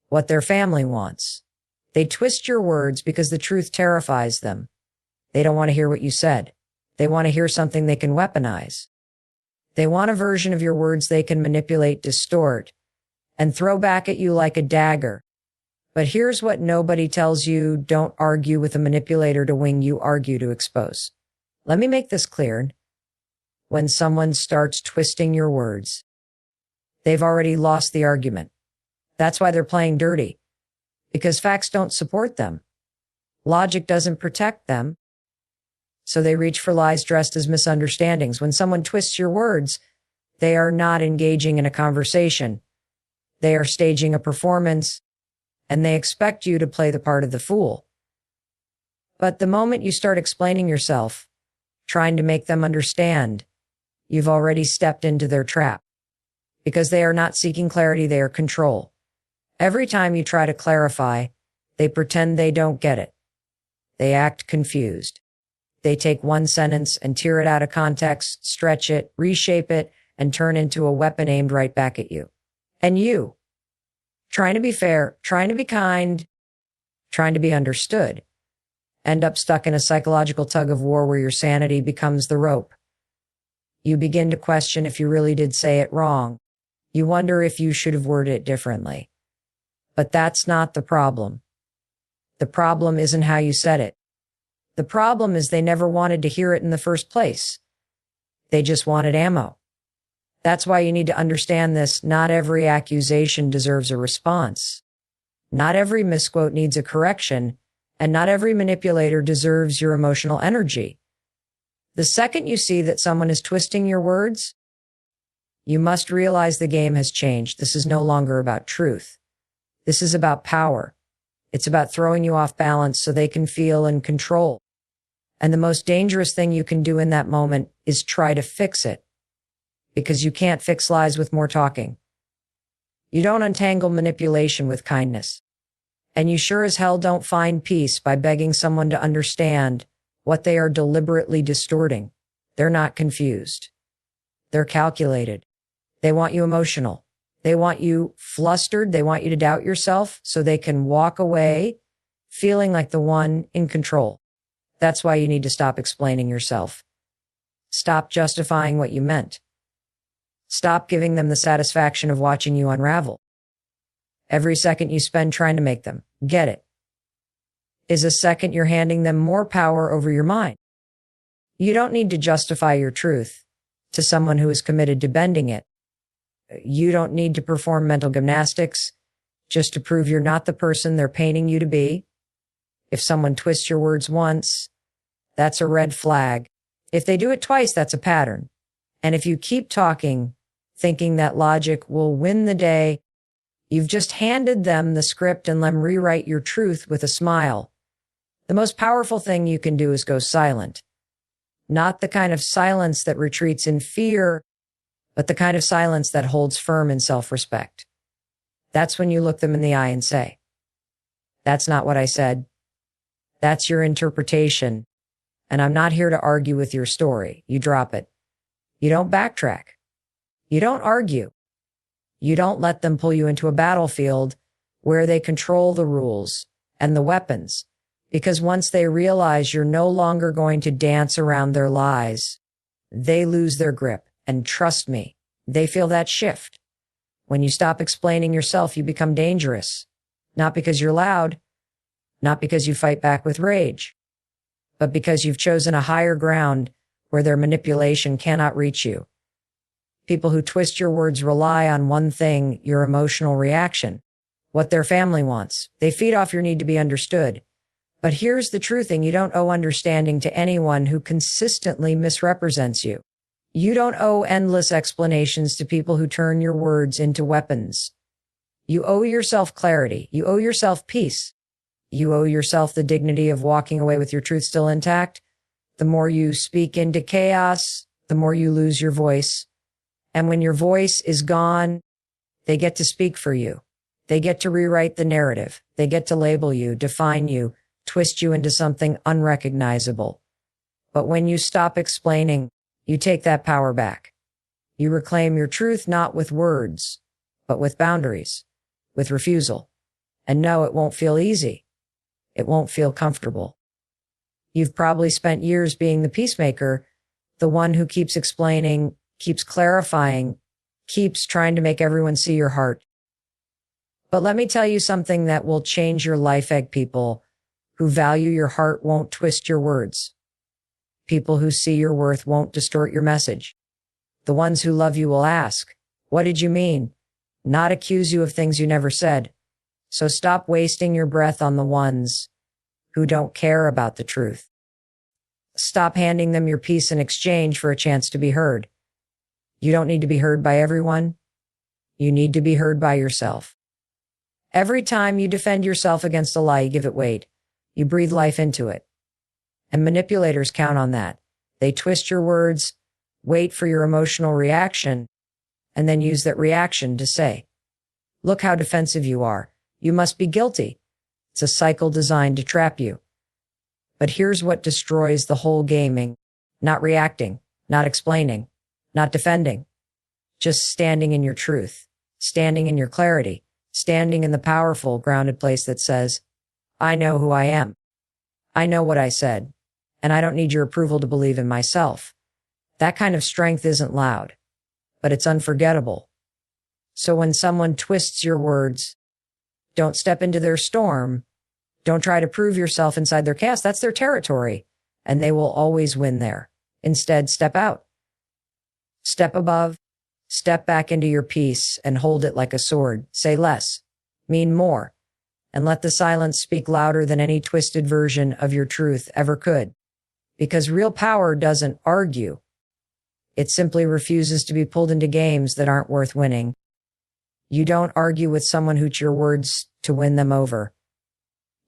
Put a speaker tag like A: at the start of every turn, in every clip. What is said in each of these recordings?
A: what their family wants. They twist your words because the truth terrifies them. They don't want to hear what you said. They want to hear something they can weaponize. They want a version of your words they can manipulate, distort, and throw back at you like a dagger. But here's what nobody tells you: don't argue with a manipulator to win, you argue to expose. Let me make this clear. When someone starts twisting your words, they've already lost the argument. That's why they're playing dirty, because facts don't support them. Logic doesn't protect them. So they reach for lies dressed as misunderstandings. When someone twists your words, they are not engaging in a conversation. They are staging a performance, and they expect you to play the part of the fool. But the moment you start explaining yourself, trying to make them understand, you've already stepped into their trap. Because they are not seeking clarity, they are control. Every time you try to clarify, they pretend they don't get it. They act confused. They take one sentence and tear it out of context, stretch it, reshape it, and turn into a weapon aimed right back at you. And you, trying to be fair, trying to be kind, trying to be understood, end up stuck in a psychological tug of war where your sanity becomes the rope. You begin to question if you really did say it wrong. You wonder if you should have worded it differently. But that's not the problem. The problem isn't how you said it. The problem is they never wanted to hear it in the first place. They just wanted ammo. That's why you need to understand this. Not every accusation deserves a response. Not every misquote needs a correction, and not every manipulator deserves your emotional energy. The second you see that someone is twisting your words, you must realize the game has changed. This is no longer about truth. This is about power. It's about throwing you off balance so they can feel in control. And the most dangerous thing you can do in that moment is try to fix it, because you can't fix lies with more talking. You don't untangle manipulation with kindness. And you sure as hell don't find peace by begging someone to understand what they are deliberately distorting. They're not confused. They're calculated. They want you emotional. They want you flustered. They want you to doubt yourself so they can walk away feeling like the one in control. That's why you need to stop explaining yourself. Stop justifying what you meant. Stop giving them the satisfaction of watching you unravel. Every second you spend trying to make them get it is a second you're handing them more power over your mind. You don't need to justify your truth to someone who is committed to bending it. You don't need to perform mental gymnastics just to prove you're not the person they're painting you to be. If someone twists your words once, that's a red flag. If they do it twice, that's a pattern. And if you keep talking, thinking that logic will win the day, you've just handed them the script and let them rewrite your truth with a smile. The most powerful thing you can do is go silent. Not the kind of silence that retreats in fear, but the kind of silence that holds firm in self-respect. That's when you look them in the eye and say, "That's not what I said. That's your interpretation. And I'm not here to argue with your story." You drop it. You don't backtrack. You don't argue. You don't let them pull you into a battlefield where they control the rules and the weapons. Because once they realize you're no longer going to dance around their lies, they lose their grip. And trust me, they feel that shift. When you stop explaining yourself, you become dangerous. Not because you're loud, not because you fight back with rage, but because you've chosen a higher ground where their manipulation cannot reach you. People who twist your words rely on one thing: your emotional reaction, what their family wants. They feed off your need to be understood. But here's the true thing: you don't owe understanding to anyone who consistently misrepresents you. You don't owe endless explanations to people who turn your words into weapons. You owe yourself clarity. You owe yourself peace. You owe yourself the dignity of walking away with your truth still intact. The more you speak into chaos, the more you lose your voice. And when your voice is gone, they get to speak for you. They get to rewrite the narrative. They get to label you, define you, twist you into something unrecognizable. But when you stop explaining, you take that power back. You reclaim your truth not with words, but with boundaries, with refusal. And no, it won't feel easy. It won't feel comfortable. You've probably spent years being the peacemaker, the one who keeps explaining, keeps clarifying, keeps trying to make everyone see your heart. But let me tell you something that will change your life, egg people who value your heart won't twist your words. People who see your worth won't distort your message. The ones who love you will ask, "What did you mean?" Not accuse you of things you never said. So stop wasting your breath on the ones who don't care about the truth. Stop handing them your peace in exchange for a chance to be heard. You don't need to be heard by everyone. You need to be heard by yourself. Every time you defend yourself against a lie, you give it weight. You breathe life into it. And manipulators count on that. They twist your words, wait for your emotional reaction, and then use that reaction to say, "Look how defensive you are. You must be guilty." It's a cycle designed to trap you. But here's what destroys the whole gaming: not reacting, not explaining, not defending, just standing in your truth, standing in your clarity, standing in the powerful, grounded place that says, "I know who I am. I know what I said, and I don't need your approval to believe in myself." That kind of strength isn't loud, but it's unforgettable. So when someone twists your words, don't step into their storm. Don't try to prove yourself inside their chaos. That's their territory, and they will always win there. Instead, step out. Step above. Step back into your peace and hold it like a sword. Say less. Mean more. And let the silence speak louder than any twisted version of your truth ever could. Because real power doesn't argue. It simply refuses to be pulled into games that aren't worth winning. You don't argue with someone who's your words to win them over.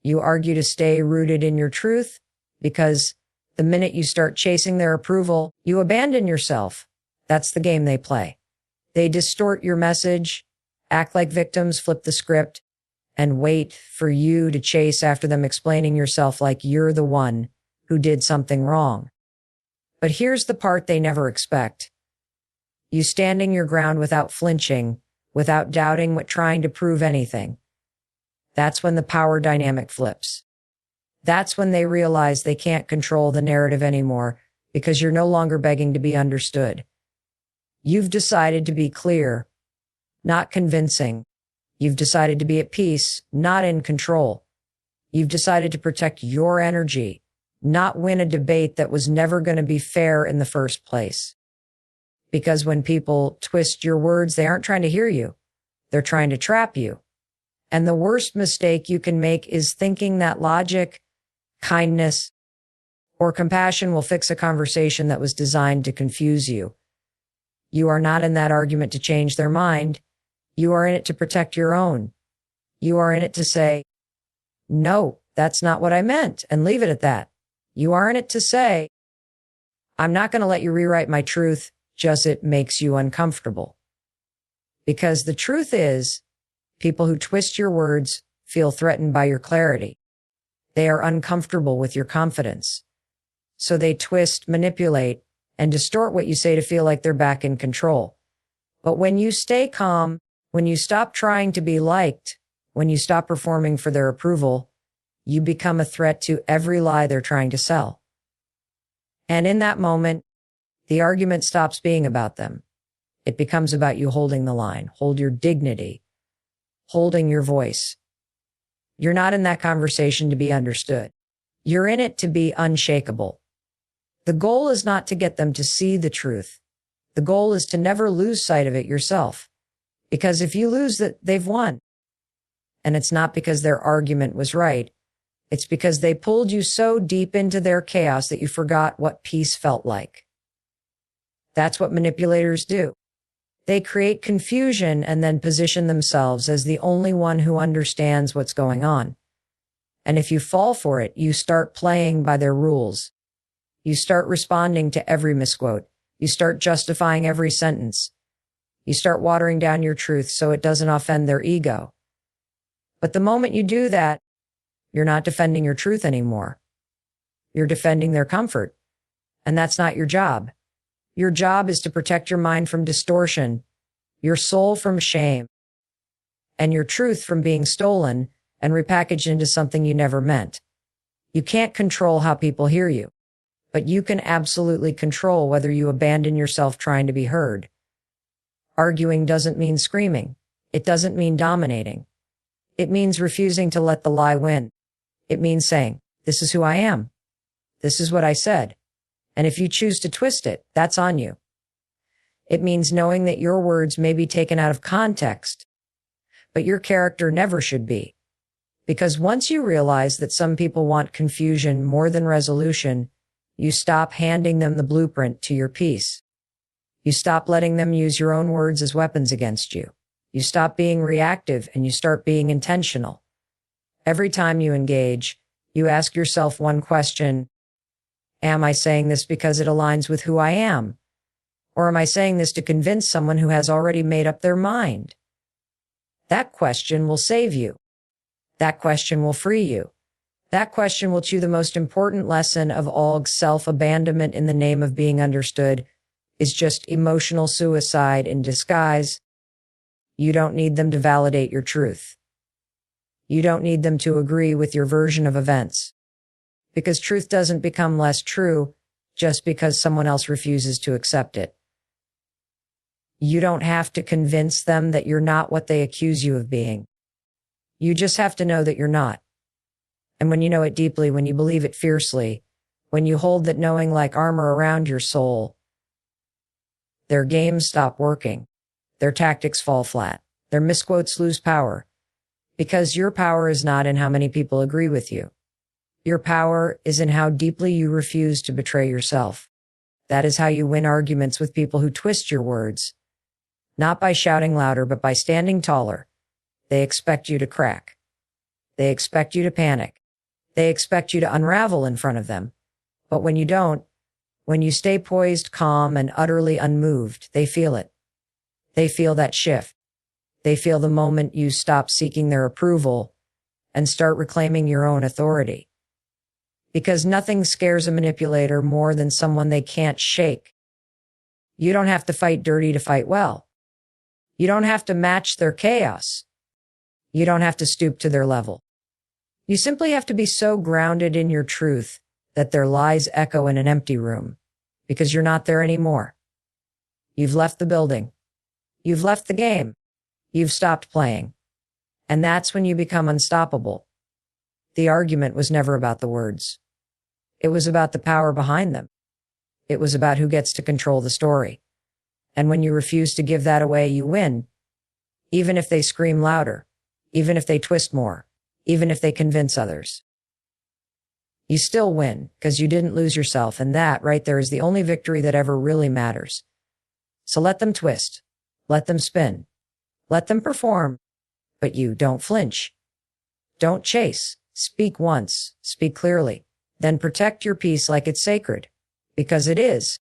A: You argue to stay rooted in your truth, because the minute you start chasing their approval, you abandon yourself. That's the game they play. They distort your message, act like victims, flip the script, and wait for you to chase after them, explaining yourself like you're the one who did something wrong. But here's the part they never expect. You standing your ground without flinching, without doubting, what trying to prove anything. That's when the power dynamic flips. That's when they realize they can't control the narrative anymore, because you're no longer begging to be understood. You've decided to be clear, not convincing. You've decided to be at peace, not in control. You've decided to protect your energy, not win a debate that was never going to be fair in the first place. Because when people twist your words, they aren't trying to hear you. They're trying to trap you. And the worst mistake you can make is thinking that logic, kindness, or compassion will fix a conversation that was designed to confuse you. You are not in that argument to change their mind. You are in it to protect your own. You are in it to say, "No, that's not what I meant," and leave it at that. You are in it to say, "I'm not going to let you rewrite my truth, just it makes you uncomfortable." Because the truth is, people who twist your words feel threatened by your clarity. They are uncomfortable with your confidence. So they twist, manipulate, and distort what you say to feel like they're back in control. But when you stay calm, when you stop trying to be liked, when you stop performing for their approval, you become a threat to every lie they're trying to sell. And in that moment, the argument stops being about them. It becomes about you holding the line, hold your dignity, holding your voice. You're not in that conversation to be understood. You're in it to be unshakable. The goal is not to get them to see the truth. The goal is to never lose sight of it yourself. Because if you lose it, they've won. And it's not because their argument was right. It's because they pulled you so deep into their chaos that you forgot what peace felt like. That's what manipulators do. They create confusion and then position themselves as the only one who understands what's going on. And if you fall for it, you start playing by their rules. You start responding to every misquote. You start justifying every sentence. You start watering down your truth so it doesn't offend their ego. But the moment you do that, you're not defending your truth anymore. You're defending their comfort. And that's not your job. Your job is to protect your mind from distortion, your soul from shame, and your truth from being stolen, and repackaged into something you never meant. You can't control how people hear you, but you can absolutely control whether you abandon yourself trying to be heard. Arguing doesn't mean screaming. It doesn't mean dominating. It means refusing to let the lie win. It means saying, "This is who I am. This is what I said. And if you choose to twist it, that's on you." It means knowing that your words may be taken out of context, but your character never should be. Because once you realize that some people want confusion more than resolution, you stop handing them the blueprint to your piece. You stop letting them use your own words as weapons against you. You stop being reactive and you start being intentional. Every time you engage, you ask yourself one question: am I saying this because it aligns with who I am? Or am I saying this to convince someone who has already made up their mind? That question will save you. That question will free you. That question will chew the most important lesson of all: self-abandonment in the name of being understood is just emotional suicide in disguise. You don't need them to validate your truth. You don't need them to agree with your version of events. Because truth doesn't become less true just because someone else refuses to accept it. You don't have to convince them that you're not what they accuse you of being. You just have to know that you're not. And when you know it deeply, when you believe it fiercely, when you hold that knowing like armor around your soul, their games stop working. Their tactics fall flat. Their misquotes lose power. Because your power is not in how many people agree with you. Your power is in how deeply you refuse to betray yourself. That is how you win arguments with people who twist your words. Not by shouting louder, but by standing taller. They expect you to crack. They expect you to panic. They expect you to unravel in front of them. But when you don't, when you stay poised, calm, and utterly unmoved, they feel it. They feel that shift. They feel the moment you stop seeking their approval and start reclaiming your own authority. Because nothing scares a manipulator more than someone they can't shake. You don't have to fight dirty to fight well. You don't have to match their chaos. You don't have to stoop to their level. You simply have to be so grounded in your truth that their lies echo in an empty room, because you're not there anymore. You've left the building. You've left the game. You've stopped playing. And that's when you become unstoppable. The argument was never about the words. It was about the power behind them. It was about who gets to control the story. And when you refuse to give that away, you win. Even if they scream louder. Even if they twist more. Even if they convince others. You still win, because you didn't lose yourself, and that right there is the only victory that ever really matters. So let them twist. Let them spin. Let them perform. But you don't flinch. Don't chase. Speak once. Speak clearly. Then protect your peace like it's sacred. Because it is.